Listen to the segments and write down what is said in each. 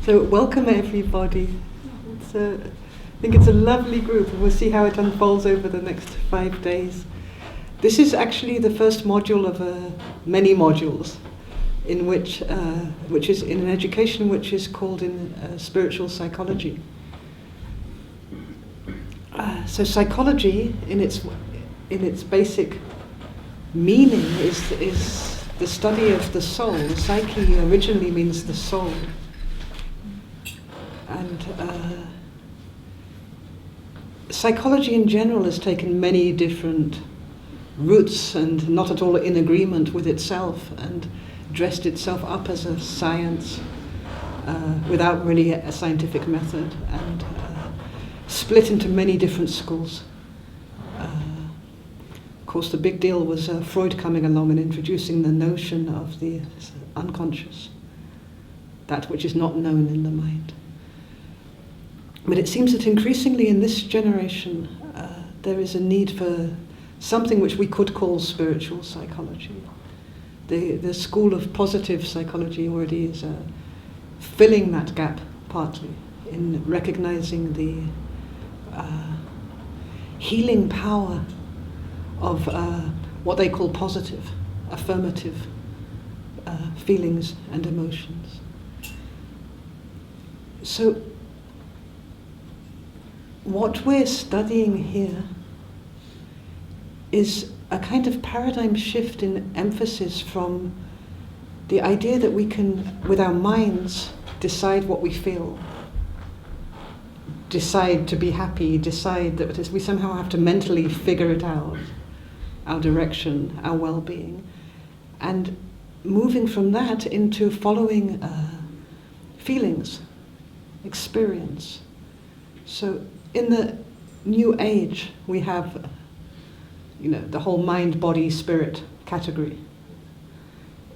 So welcome everybody. I think it's a lovely group, and we'll see how it unfolds over the next 5 days. This is actually the first module of many modules, in which is in an education which is called in spiritual psychology. So psychology, in its basic meaning, is the study of the soul. Psyche originally means the soul. And psychology in general has taken many different routes and not at all in agreement with itself, and dressed itself up as a science without really a scientific method, and split into many different schools. Of course, the big deal was Freud coming along and introducing the notion of the unconscious, that which is not known in the mind. But it seems that increasingly in this generation there is a need for something which we could call spiritual psychology. The school of positive psychology already is filling that gap partly in recognizing the healing power of what they call positive, affirmative feelings and emotions. So what we're studying here is a kind of paradigm shift in emphasis from the idea that we can, with our minds, decide what we feel, decide to be happy, decide that we somehow have to mentally figure it out, our direction, our well-being, and moving from that into following feelings, experience. So in the new age, we have, the whole mind, body, spirit category,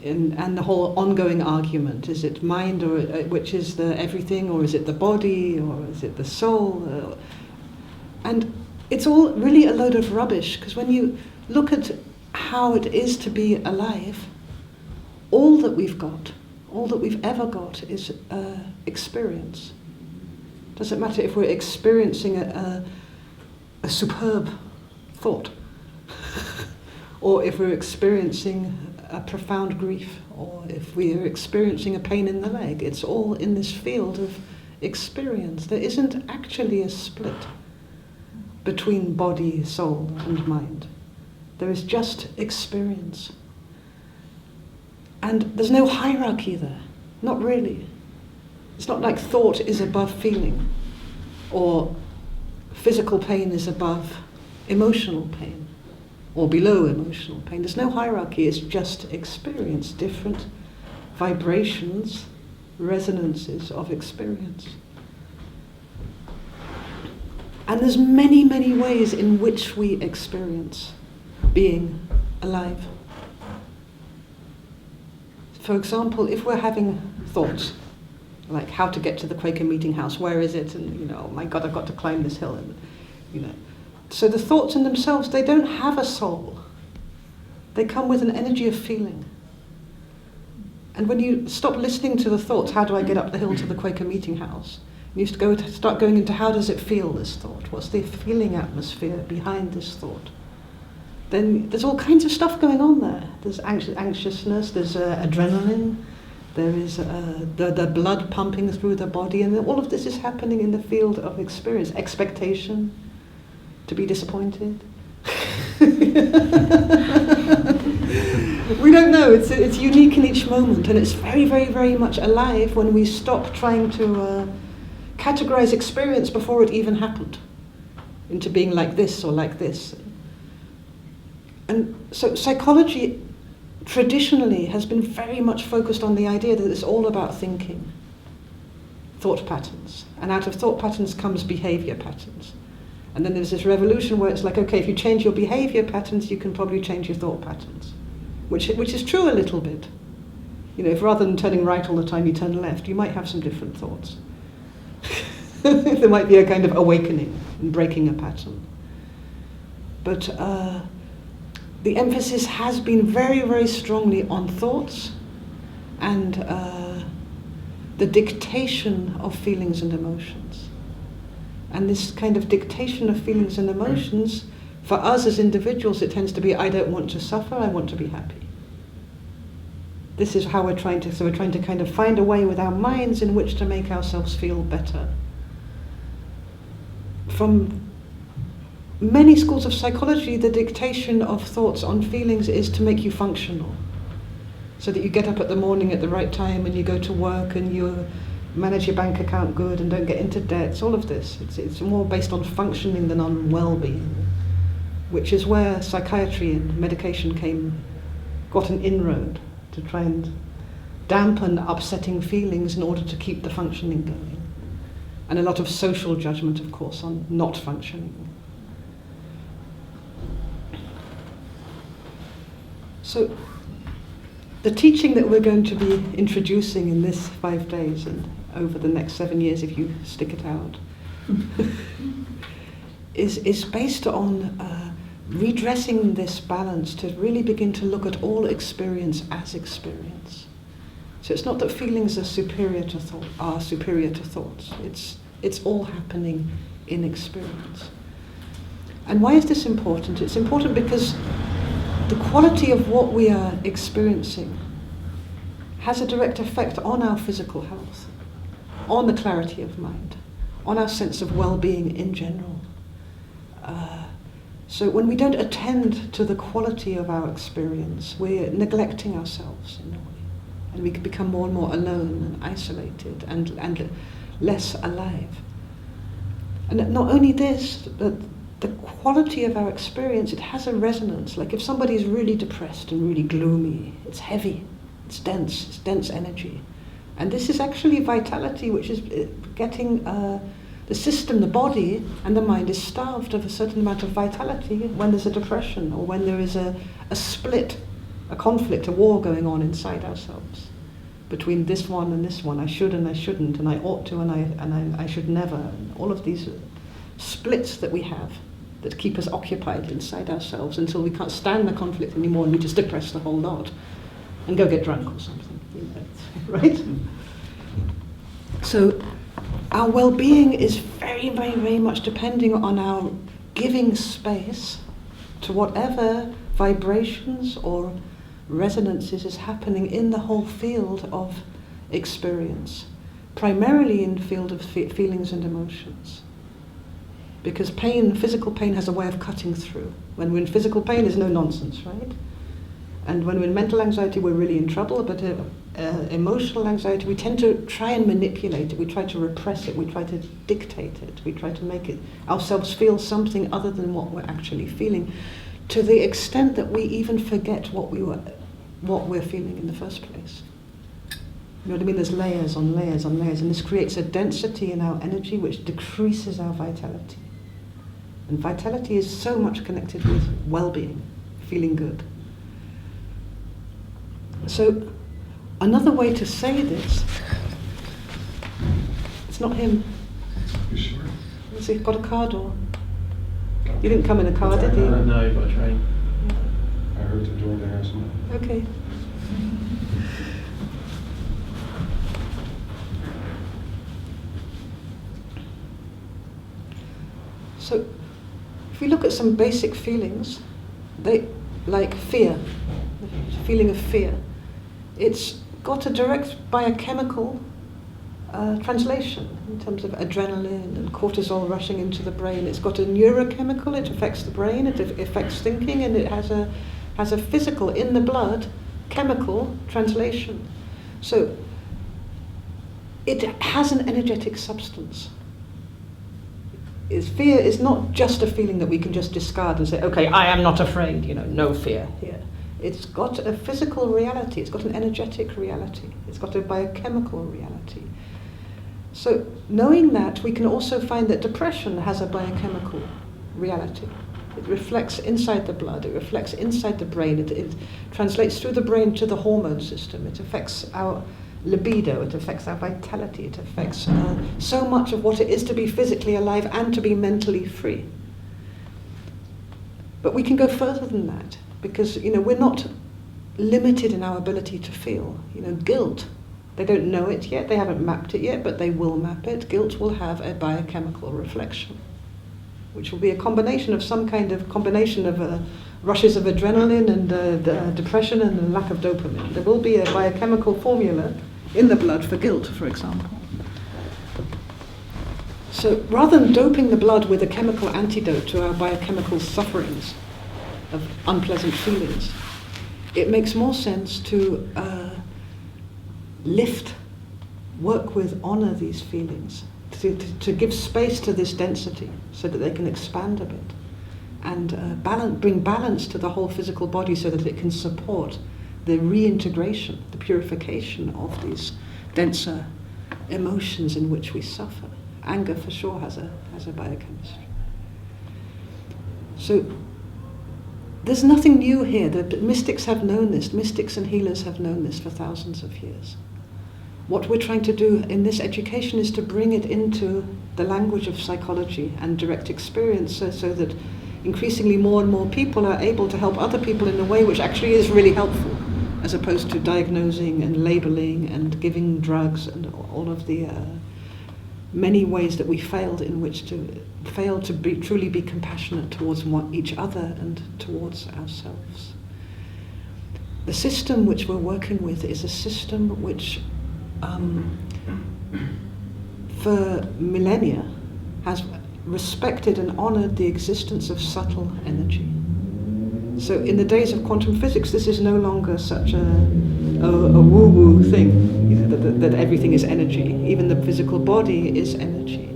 and the whole ongoing argument: is it mind, or which is the everything, or is it the body, or is it the soul? And it's all really a load of rubbish, because when you look at how it is to be alive, all that we've got, all that we've ever got, is experience. Doesn't matter if we're experiencing a superb thought, or if we're experiencing a profound grief, or if we're experiencing a pain in the leg. It's all in this field of experience. There isn't actually a split between body, soul, and mind. There is just experience. And there's no hierarchy there, not really. It's not like thought is above feeling, or physical pain is above emotional pain, or below emotional pain. There's no hierarchy, it's just experience, different vibrations, resonances of experience. And there's many, many ways in which we experience being alive. For example, if we're having thoughts, like how to get to the Quaker meeting house, where is it? And, oh my God, I've got to climb this hill. And, So the thoughts in themselves, they don't have a soul. They come with an energy of feeling. And when you stop listening to the thoughts, how do I get up the hill to the Quaker meeting house? You start going into how does it feel, this thought? What's the feeling atmosphere behind this thought? Then there's all kinds of stuff going on there. There's anxiousness, there's adrenaline, there is the blood pumping through the body, and all of this is happening in the field of experience. Expectation, to be disappointed. We don't know, it's unique in each moment, and it's very, very, very much alive when we stop trying to categorize experience before it even happened into being like this or like this. And so psychology traditionally has been very much focused on the idea that it's all about thinking, thought patterns, and out of thought patterns comes behavior patterns. And then there's this revolution where it's like, okay, if you change your behavior patterns, you can probably change your thought patterns, which is true a little bit. If rather than turning right all the time, you turn left, you might have some different thoughts. There might be a kind of awakening and breaking a pattern. But the emphasis has been very, very strongly on thoughts and the dictation of feelings and emotions. And this kind of dictation of feelings and emotions, for us as individuals, it tends to be, I don't want to suffer, I want to be happy. This is how we're trying to kind of find a way with our minds in which to make ourselves feel better. From many schools of psychology, the dictation of thoughts on feelings is to make you functional. So that you get up at the morning at the right time and you go to work and you manage your bank account good and don't get into debts, all of this. It's more based on functioning than on well-being, which is where psychiatry and medication got an inroad to try and dampen upsetting feelings in order to keep the functioning going. And a lot of social judgment, of course, on not functioning. So, the teaching that we're going to be introducing in this 5 days and over the next 7 years, if you stick it out, is based on redressing this balance to really begin to look at all experience as experience. So it's not that feelings are superior to thoughts. It's all happening in experience. And why is this important? It's important because the quality of what we are experiencing has a direct effect on our physical health, on the clarity of mind, on our sense of well-being in general. So when we don't attend to the quality of our experience, we're neglecting ourselves in a way. And we can become more and more alone and isolated and less alive. And not only this, but the quality of our experience, it has a resonance. Like if somebody is really depressed and really gloomy, it's heavy, it's dense energy. And this is actually vitality, which is getting the system, the body and the mind is starved of a certain amount of vitality when there's a depression or when there is a split, a conflict, a war going on inside ourselves between this one and this one. I should and I shouldn't, and I ought to and I should never. And all of these splits that we have that keep us occupied inside ourselves until we can't stand the conflict anymore and we just depress the whole lot and go get drunk or something, right? So our well-being is very, very, very much depending on our giving space to whatever vibrations or resonances is happening in the whole field of experience, primarily in the field of feelings and emotions. Because pain, physical pain, has a way of cutting through. When we're in physical pain, there's no nonsense, right? And when we're in mental anxiety, we're really in trouble, but emotional anxiety, we tend to try and manipulate it, we try to repress it, we try to dictate it, we try to make it ourselves feel something other than what we're actually feeling, to the extent that we even forget what we're feeling in the first place. You know what I mean? There's layers on layers on layers, and this creates a density in our energy which decreases our vitality. And vitality is so much connected with well-being, feeling good. So, another way to say this, it's not him. You sure? Has he got a car door? You didn't come in a car, did you? No, you've got a train. I heard the door there as well. Okay. So, if we look at some basic feelings, like fear, the feeling of fear, it's got a direct biochemical translation in terms of adrenaline and cortisol rushing into the brain. It's got a neurochemical, it affects the brain, it affects thinking, and it has a physical, in the blood, chemical translation. So it has an energetic substance. Fear is not just a feeling that we can just discard and say, okay, I am not afraid, no fear here. It's got a physical reality, it's got an energetic reality, it's got a biochemical reality. So knowing that, we can also find that depression has a biochemical reality. It reflects inside the blood, it reflects inside the brain, it translates through the brain to the hormone system, it affects our libido, it affects our vitality, it affects so much of what it is to be physically alive and to be mentally free. But we can go further than that, because we're not limited in our ability to feel. Guilt They don't know it yet, they haven't mapped it yet, but they will map it. Guilt will have a biochemical reflection, which will be a combination of some kind of combination of rushes of adrenaline and depression and a lack of dopamine. There will be a biochemical formula in the blood for guilt, for example. So rather than doping the blood with a chemical antidote to our biochemical sufferings of unpleasant feelings, it makes more sense to lift, work with, honor these feelings, to give space to this density so that they can expand a bit, and bring balance to the whole physical body so that it can support the reintegration, the purification of these denser emotions in which we suffer. Anger for sure has a biochemistry. So there's nothing new here. The mystics have known this. Mystics and healers have known this for thousands of years. What we're trying to do in this education is to bring it into the language of psychology and direct experience so that increasingly more and more people are able to help other people in a way which actually is really helpful, as opposed to diagnosing and labeling and giving drugs and all of the many ways that we failed to truly be compassionate towards each other and towards ourselves. The system which we're working with is a system which for millennia has respected and honored the existence of subtle energy. So in the days of quantum physics, this is no longer such a woo-woo thing, you know, that everything is energy. Even the physical body is energy.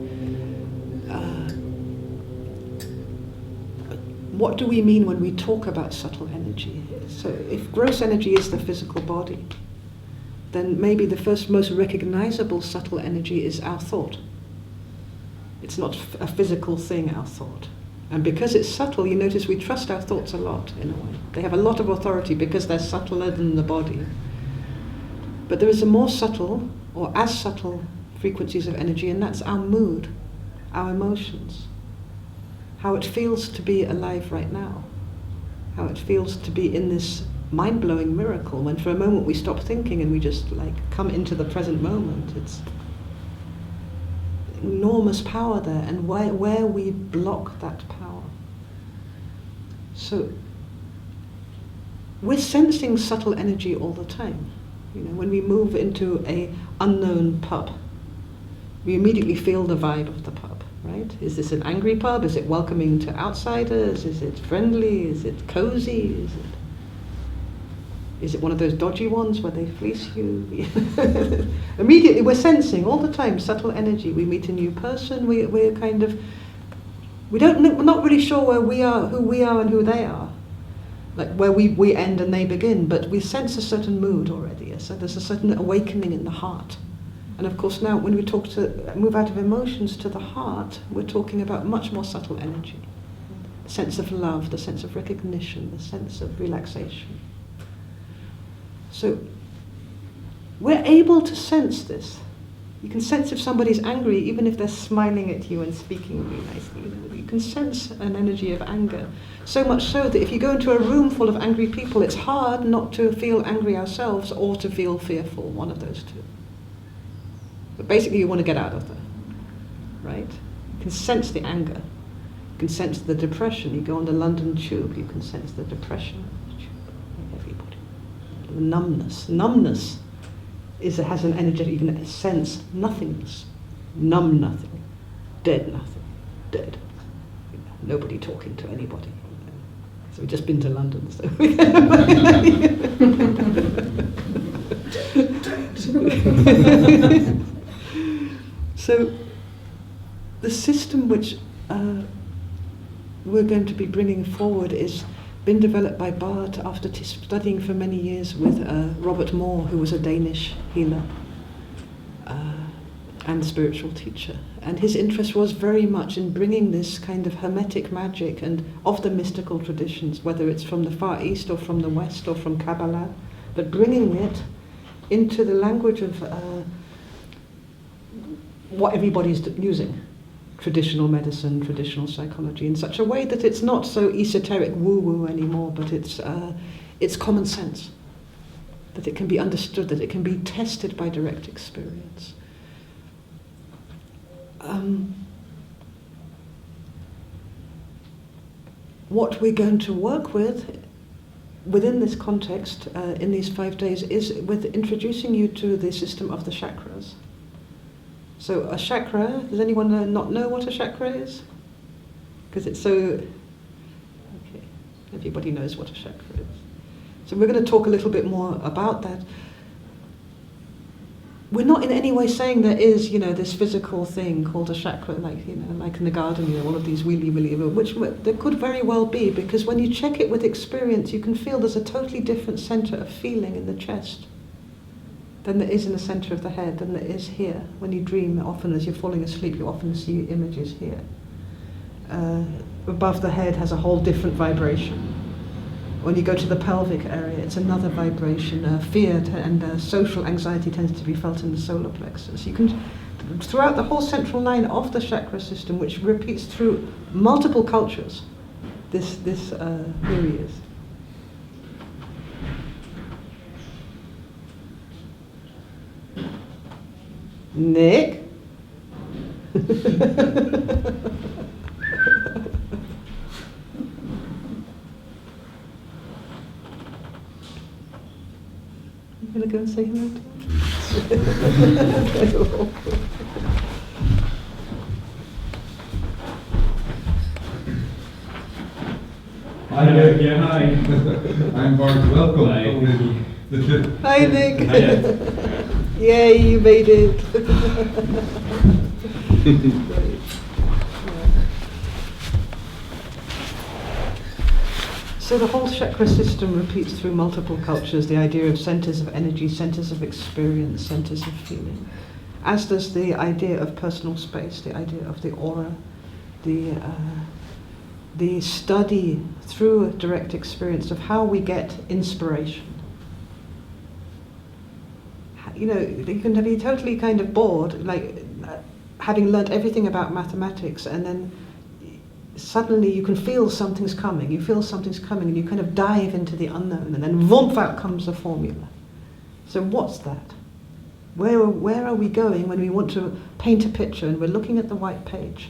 What do we mean when we talk about subtle energy? So if gross energy is the physical body, then maybe the first most recognizable subtle energy is our thought. It's not a physical thing, our thought. And because it's subtle, you notice we trust our thoughts a lot, in a way. They have a lot of authority because they're subtler than the body. But there is a more subtle, or as subtle, frequencies of energy, and that's our mood, our emotions, how it feels to be alive right now, how it feels to be in this mind-blowing miracle when for a moment we stop thinking and we just come into the present moment. It's enormous power there, and where we block that power. So we're sensing subtle energy all the time. You know, when we move into a unknown pub, we immediately feel the vibe of the pub, right? Is this an angry pub? Is it welcoming to outsiders? Is it friendly? Is it cozy? Is it one of those dodgy ones where they fleece you? Immediately we're sensing all the time subtle energy. We meet a new person, we're not really sure where we are, who we are and who they are. Like where we end and they begin, but we sense a certain mood already. So there's a certain awakening in the heart. And of course now when we move out of emotions to the heart, we're talking about much more subtle energy. The sense of love, the sense of recognition, the sense of relaxation. So we're able to sense this. You can sense if somebody's angry, even if they're smiling at you and speaking really nicely. You can sense an energy of anger. So much so that if you go into a room full of angry people, it's hard not to feel angry ourselves or to feel fearful, one of those two. But basically you want to get out of there, right? You can sense the anger. You can sense the depression. You go on the London Tube, you can sense the depression. Numbness. Numbness has an energy you can sense nothingness, numb nothing, dead nothing, dead. Nobody talking to anybody. So we've just been to London, so So the system which we're going to be bringing forward is been developed by Bart after studying for many years with Robert Moore, who was a Danish healer and spiritual teacher. And his interest was very much in bringing this kind of hermetic magic and of the mystical traditions, whether it's from the Far East or from the West or from Kabbalah, but bringing it into the language of what everybody's using. Traditional medicine, traditional psychology, in such a way that it's not so esoteric woo-woo anymore, but it's common sense. that it can be understood, that it can be tested by direct experience. What we're going to work with within this context in these 5 days is with introducing you to the system of the chakras. So a chakra, does anyone not know what a chakra is? Because it's so... Okay, everybody knows what a chakra is. So we're going to talk a little bit more about that. We're not in any way saying there is, this physical thing called a chakra, like in the garden, all of these really, which there could very well be, because when you check it with experience, you can feel there's a totally different center of feeling in the chest than there is in the center of the head, than there is here. When you dream, often as you're falling asleep, you often see images here. Above the head has a whole different vibration. When you go to the pelvic area, it's another vibration. Fear and social anxiety tends to be felt in the solar plexus. You can, throughout the whole central line of the chakra system, which repeats through multiple cultures, this really is. Nick? You gonna go and say hello to him? Hi Nick, yeah, hi. I'm Bart, welcome. Hi Nick. Yay, you made it. So the whole chakra system repeats through multiple cultures, the idea of centers of energy, centers of experience, centers of feeling. As does the idea of personal space, the idea of the aura, the study through direct experience of how we get inspiration. You can be totally kind of bored, like having learnt everything about mathematics, and then suddenly you can feel something's coming. You feel something's coming, and you kind of dive into the unknown, and then whoomp, out comes a formula. So what's that? Where are we going when we want to paint a picture and we're looking at the white page?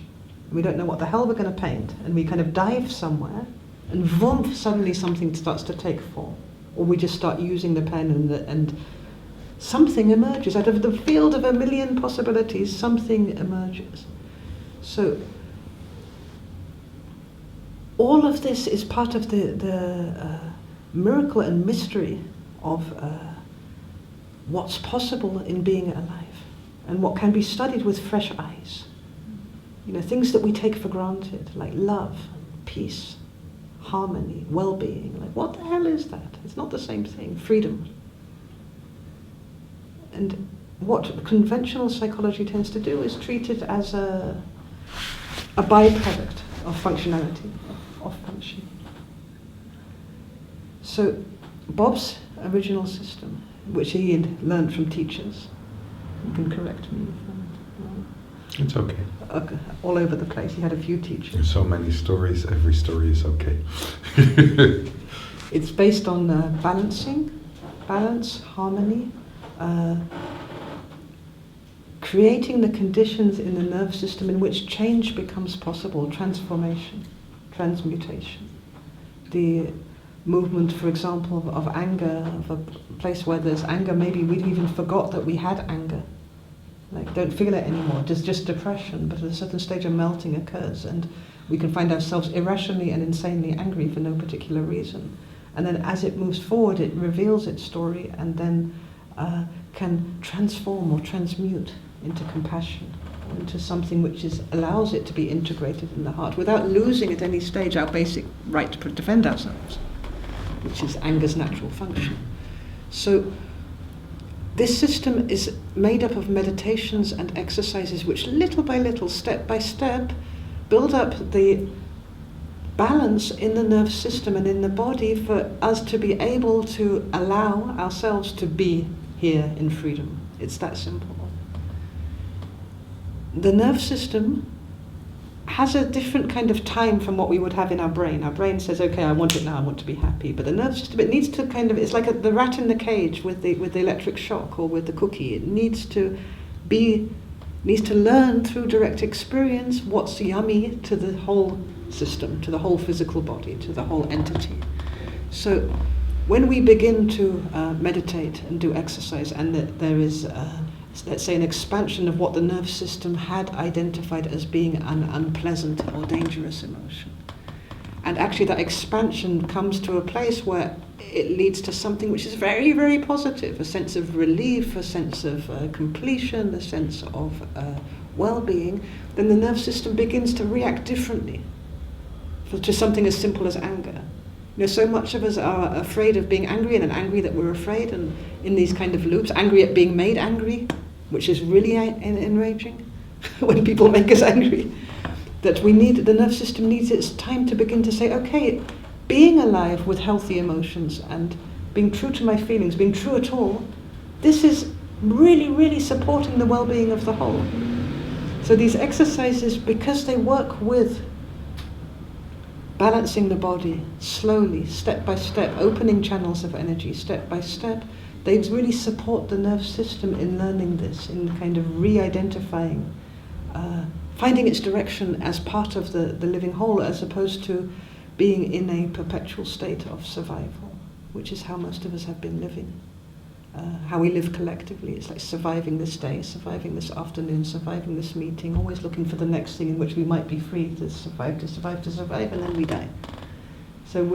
We don't know what the hell we're going to paint, and we kind of dive somewhere, and whoomp, suddenly something starts to take form. Or we just start using the pen and something emerges. Out of the field of a million possibilities, something emerges. So all of this is part of the miracle and mystery of what's possible in being alive, and what can be studied with fresh eyes. Things that we take for granted, like love, peace, harmony, well-being. Like, what the hell is that? It's not the same thing. Freedom. And what conventional psychology tends to do is treat it as a byproduct of functionality, of function. So Bob's original system, which he had learned from teachers, you can correct me if I'm wrong. It's okay. All over the place. He had a few teachers. There's so many stories, every story is okay. It's based on balance, harmony, creating the conditions in the nerve system in which change becomes possible, transformation, transmutation. The movement, for example, of anger, of a place where there's anger, maybe we'd even forgot that we had anger. Like, don't feel it anymore, there's just depression, but at a certain stage a melting occurs, and we can find ourselves irrationally and insanely angry for no particular reason. And then as it moves forward, it reveals its story, and then can transform or transmute into compassion, into something which allows it to be integrated in the heart, without losing at any stage our basic right to defend ourselves, which is anger's natural function. So this system is made up of meditations and exercises which little by little, step by step, build up the balance in the nerve system and in the body for us to be able to allow ourselves to be here in freedom. It's that simple. The nerve system has a different kind of time from what we would have in our brain. Our brain says, okay, I want it now, I want to be happy. But the nervous system, it needs to kind of, it's like the rat in the cage with the electric shock or with the cookie. It needs to learn through direct experience what's yummy to the whole system, to the whole physical body, to the whole entity. So when we begin to meditate and do exercise, and that there is, let's say, an expansion of what the nervous system had identified as being an unpleasant or dangerous emotion, and actually that expansion comes to a place where it leads to something which is very, very positive, a sense of relief, a sense of completion, a sense of well-being, then the nervous system begins to react differently to something as simple as anger. You know, so much of us are afraid of being angry and angry that we're afraid, and in these kind of loops, angry at being made angry, which is really enraging when people make us angry. That the nervous system needs its time to begin to say, okay, being alive with healthy emotions and being true to my feelings, being true at all, this is really, really supporting the well-being of the whole. So these exercises, because they work with balancing the body slowly, step by step, opening channels of energy step by step, they really support the nervous system in learning this, in kind of re-identifying, finding its direction as part of the living whole, as opposed to being in a perpetual state of survival, which is how most of us have been living. How we live collectively. It's like surviving this day, surviving this afternoon, surviving this meeting, always looking for the next thing in which we might be free to survive, and then we die. So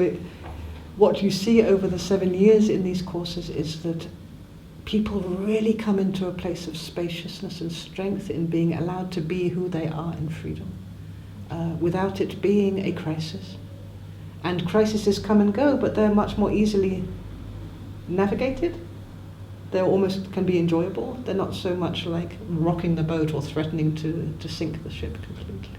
what you see over the 7 years in these courses is that people really come into a place of spaciousness and strength in being allowed to be who they are in freedom, without it being a crisis. And crises come and go, but they're much more easily navigated. They almost can be enjoyable. They're not so much like rocking the boat or threatening to sink the ship completely.